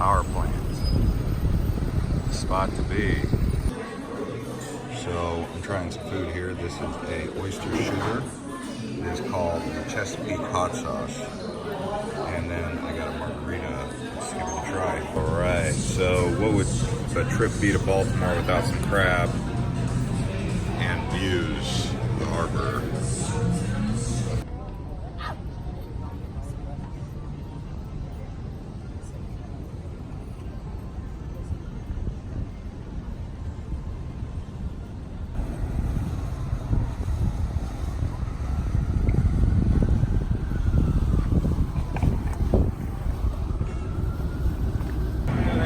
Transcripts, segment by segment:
power plant. Spot to be. So I'm trying some food here. This is a oyster shooter. It is called the Chesapeake hot sauce. And then I got a margarita. Let's give it a try. All right, so what would a trip be to Baltimore without some crab and views of the harbor?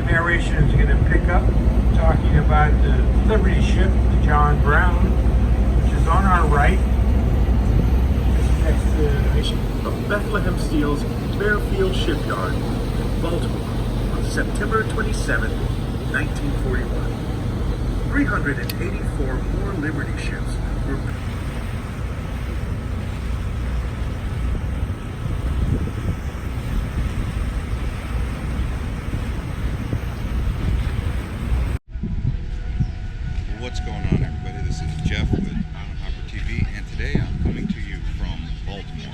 Narration is going to pick up talking about the Liberty ship, the John Brown, which is on our right. Just next to the ship From Bethlehem Steel's Fairfield Shipyard in Baltimore on September 27, 1941. 384 more Liberty ships were What's going on, everybody? This is Jeff with Island Hopper TV, and today I'm coming to you from Baltimore.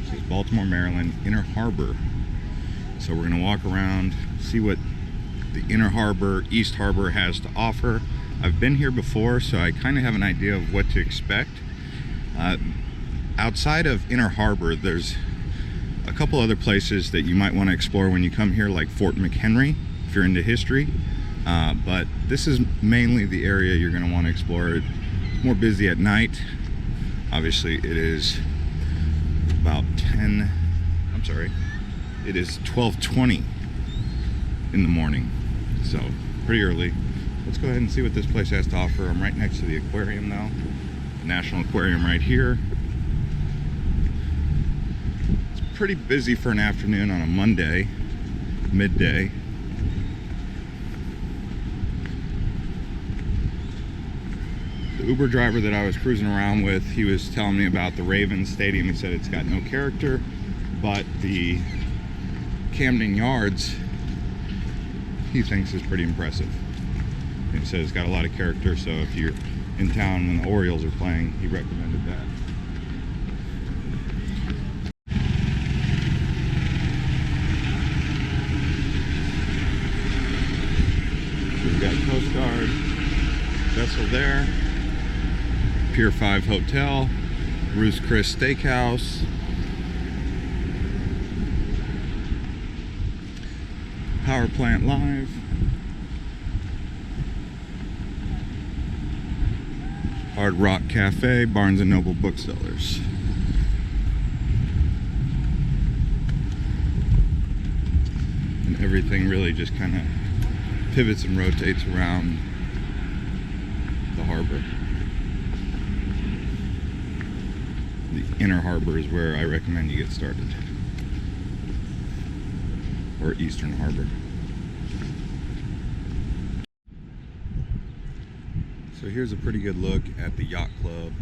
This is Baltimore, Maryland, Inner Harbor. So we're going to walk around, see what the Inner Harbor, East Harbor has to offer. I've been here before, so I kind of have an idea of what to expect. Outside of Inner Harbor, there's a couple other places that you might want to explore when you come here, like Fort McHenry, if you're into history. But this is mainly the area you're going to want to explore. It's more busy at night. Obviously, it is about it is 12:20 in the morning, so pretty early. Let's go ahead and see what this place has to offer. I'm right next to the aquarium now, the National Aquarium right here. It's pretty busy for an afternoon on a Monday, midday. The Uber driver that I was cruising around with, he was telling me about the Ravens Stadium. He said it's got no character, but the Camden Yards, he thinks is pretty impressive. He said it's got a lot of character, so if you're in town when the Orioles are playing, he recommended that. We've got Coast Guard vessel there. Pier 5 Hotel, Ruth's Chris Steakhouse, Power Plant Live, Hard Rock Cafe, Barnes & Noble Booksellers. And everything really just kind of pivots and rotates around the harbor. The Inner Harbor is where I recommend you get started, or Eastern Harbor. So here's a pretty good look at the yacht club,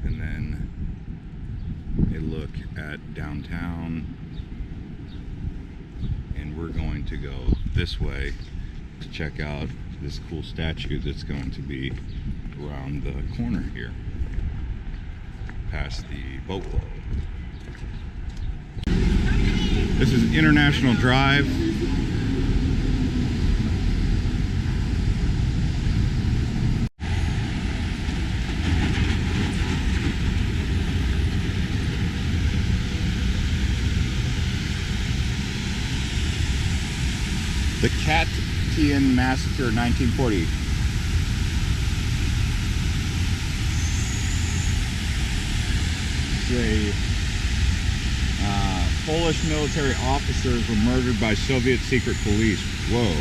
and then a look at downtown, and we're going to go this way to check out this cool statue that's going to be around the corner here, past the boat club. This is International Drive. The Cattian Massacre, 1940. Polish military officers were murdered by Soviet secret police. Whoa.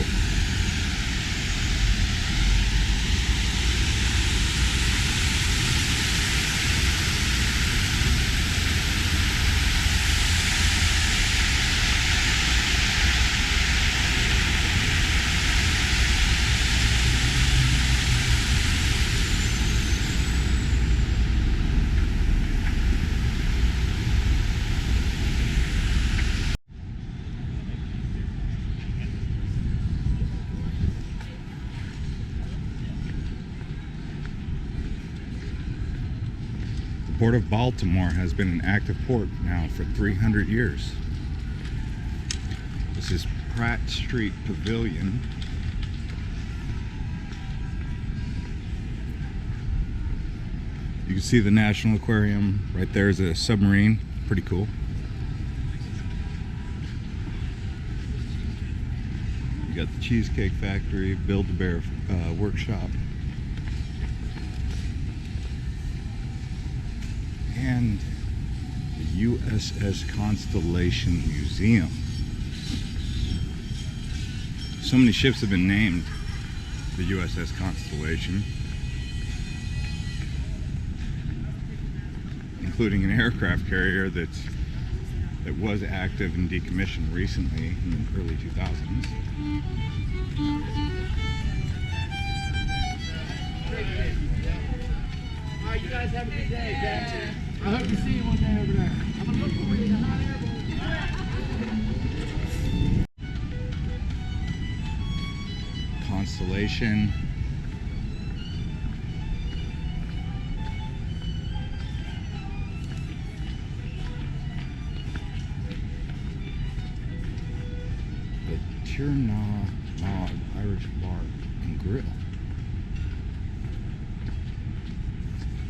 Port of Baltimore has been an active port now for 300 years. This is Pratt Street Pavilion. You can see the National Aquarium. Right there is a submarine. Pretty cool. You got the Cheesecake Factory, Build-A-Bear workshop. And the Uss Constellation Museum. So many ships have been named the USS Constellation, including an aircraft carrier that was active and decommissioned recently in the early 2000s. All right, you guys have a good day, okay? I hope to see you one day over there. I'm gonna look for you. Constellation. The Tirnanog Irish Bar and Grill.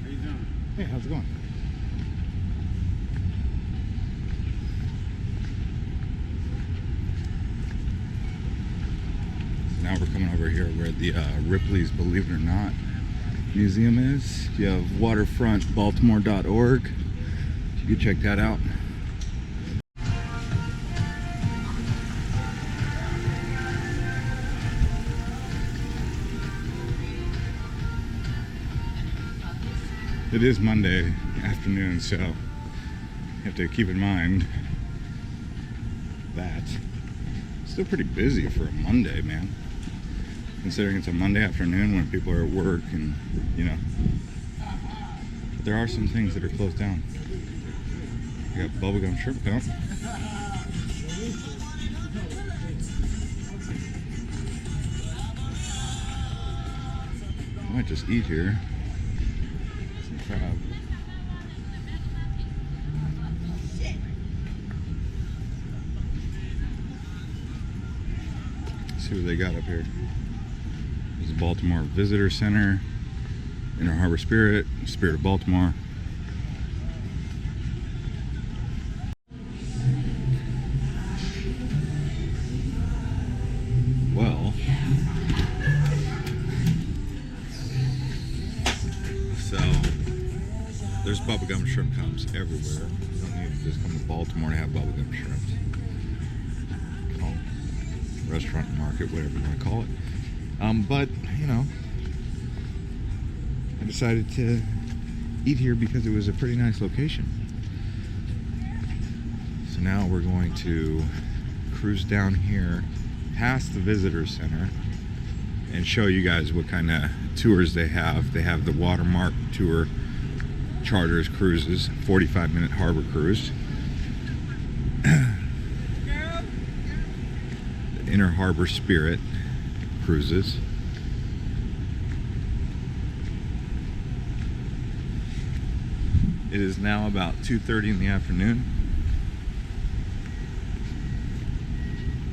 How you doing? Hey, how's it going? Now we're coming over here where the Ripley's Believe It or Not Museum is. You have waterfrontbaltimore.org. You can check that out. It is Monday afternoon, so you have to keep in mind that it's still pretty busy for a Monday, man. Considering it's a Monday afternoon when people are at work and, you know. But there are some things that are closed down. You got bubblegum shrimp count. I might just eat here. Some crab. See what they got up here. There's the Baltimore Visitor Center, Inner Harbor Spirit, Spirit of Baltimore. Well, so there's bubblegum shrimp cups everywhere. You don't need to just come to Baltimore to have bubblegum shrimp. Restaurant, market, whatever you want to call it. But, you know, I decided to eat here because it was a pretty nice location. So now we're going to cruise down here past the visitor center and show you guys what kind of tours they have. They have the Watermark tour, charters, cruises, 45-minute harbor cruise. Inner Harbor Spirit cruises. It is now about 2:30 in the afternoon.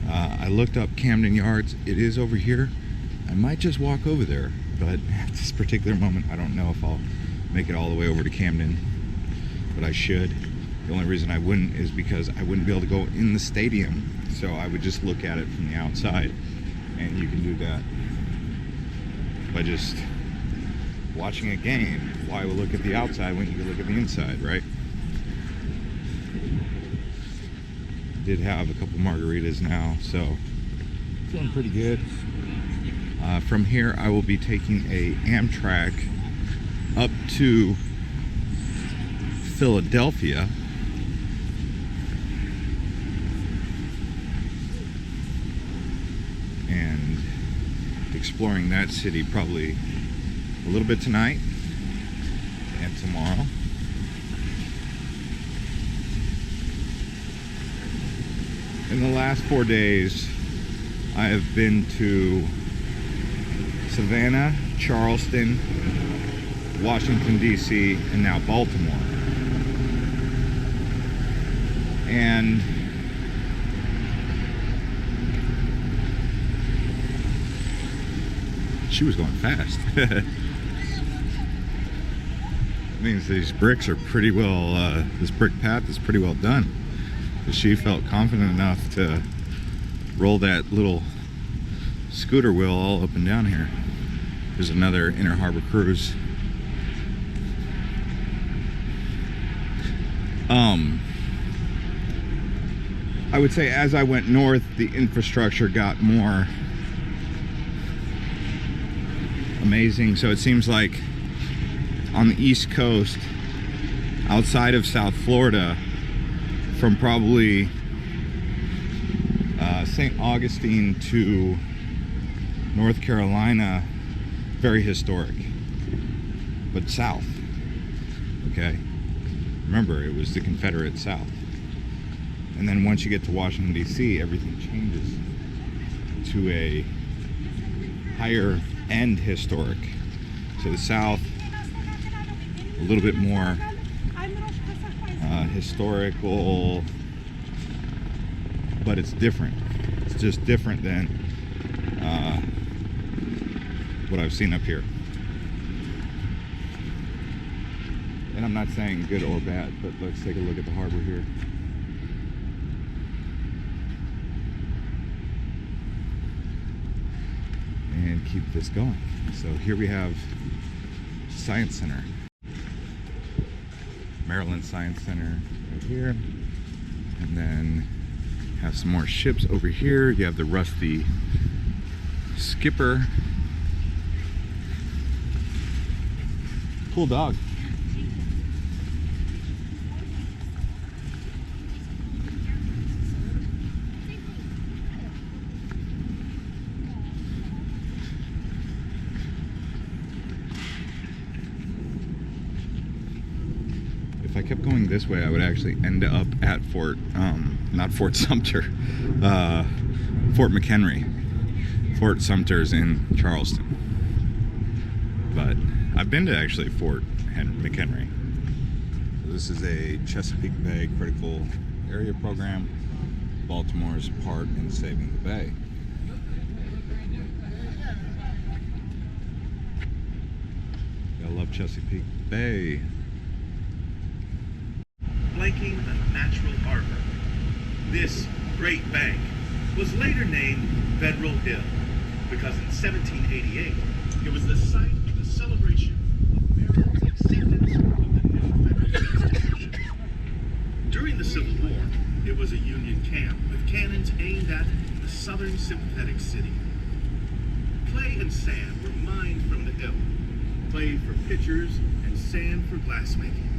I looked up Camden Yards. It is over here. I might just walk over there, but at this particular moment I don't know if I'll make it all the way over to Camden, but I should. The only reason I wouldn't is because I wouldn't be able to go in the stadium, so I would just look at it from the outside, and you can do that by just watching a game. Why would look at the outside when you can look at the inside, right? Did have a couple margaritas now, so feeling pretty good. From here I will be taking a Amtrak up to Philadelphia. And exploring that city probably a little bit tonight and tomorrow. In the last 4 days, I have been to Savannah, Charleston, Washington, D.C., and now Baltimore. And she was going fast. Means these bricks are pretty well, this brick path is pretty well done. But she felt confident enough to roll that little scooter wheel all up and down here. There's another Inner Harbor cruise. I would say as I went north, the infrastructure got more amazing. So it seems like on the East Coast, outside of South Florida, from probably St. Augustine to North Carolina, very historic, but south, okay? Remember, it was the Confederate South. And then once you get to Washington, D.C., everything changes to a higher end historic. So the South, a little bit more historical, but it's different. It's just different than what I've seen up here. And I'm not saying good or bad, but let's take a look at the harbor here. And keep this going. So here we have Science Center. Maryland Science Center right here. And then have some more ships over here. You have the Rusty Skipper. Cool dog. If I kept going this way, I would actually end up at not Fort Sumter, Fort McHenry. Fort Sumter's in Charleston. But I've been to actually Fort McHenry. This is a Chesapeake Bay critical area program. Baltimore's part in saving the bay. I love Chesapeake Bay. Flanking a natural harbor. This great bank was later named Federal Hill because in 1788 it was the site of the celebration of Maryland's acceptance of the new federal constitution. During the Civil War, it was a Union camp with cannons aimed at the southern sympathetic city. Clay and sand were mined from the hill, clay for pitchers and sand for glassmaking.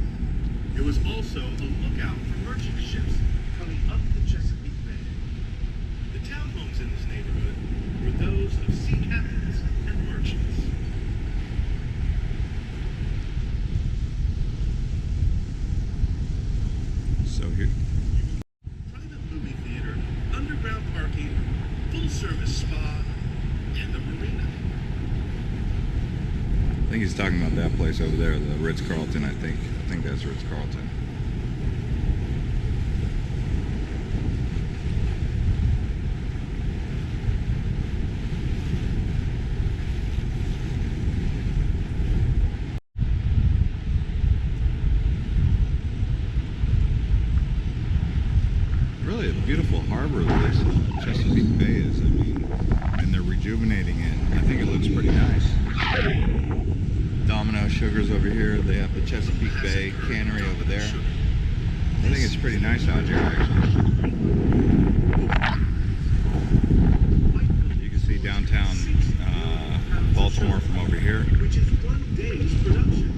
It was also a lookout for merchant ships coming up the Chesapeake Bay. The townhomes in this neighborhood were those of sea captains and merchants. So here. Private movie theater, underground parking, full-service spa, and the marina. I think he's talking about that place over there, the Ritz-Carlton, I think. I think that's Ritz-Carlton. Really a beautiful harbor this Chesapeake Bay is. I mean, and they're rejuvenating it. I think it looks pretty nice. Domino Sugars over here. They have the Chesapeake Bay Cannery over there. I think it's pretty nice out here, actually. You can see downtown Baltimore from over here. Which is one day's production.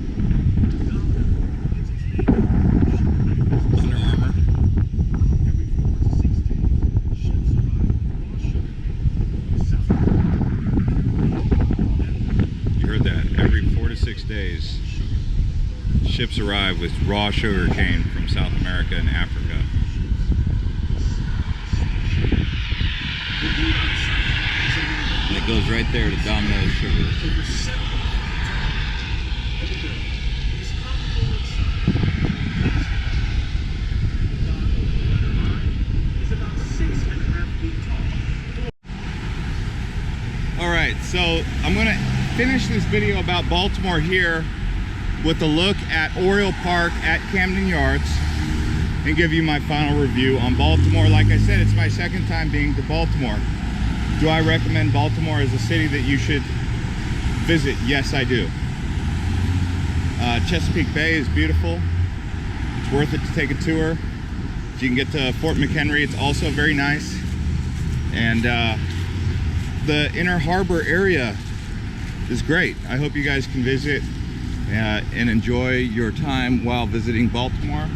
Under Armour. Every 4 to 6 days, ships arrive with raw sugar. You heard that. Every 4 to 6 days, ships arrive with raw sugar cane from South America and Africa. And it goes right there to Domino's Sugar. I'm gonna finish this video about Baltimore here with a look at Oriole Park at Camden Yards and give you my final review on Baltimore. Like I said, it's my second time being to Baltimore. Do I recommend Baltimore as a city that you should visit? Yes, I do. Chesapeake Bay is beautiful. It's worth it to take a tour. If you can get to Fort McHenry, it's also very nice. And the Inner Harbor area is great. I hope you guys can visit and enjoy your time while visiting Baltimore.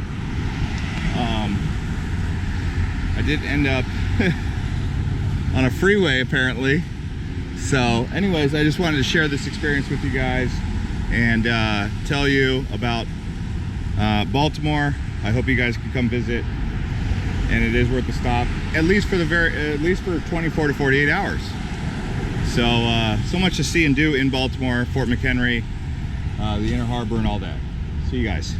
I did end up on a freeway apparently. So anyways, I just wanted to share this experience with you guys and tell you about Baltimore. I hope you guys can come visit, and it is worth the stop, at least for 24 to 48 hours. So much to see and do in Baltimore, Fort McHenry, the Inner Harbor and all that. See you guys.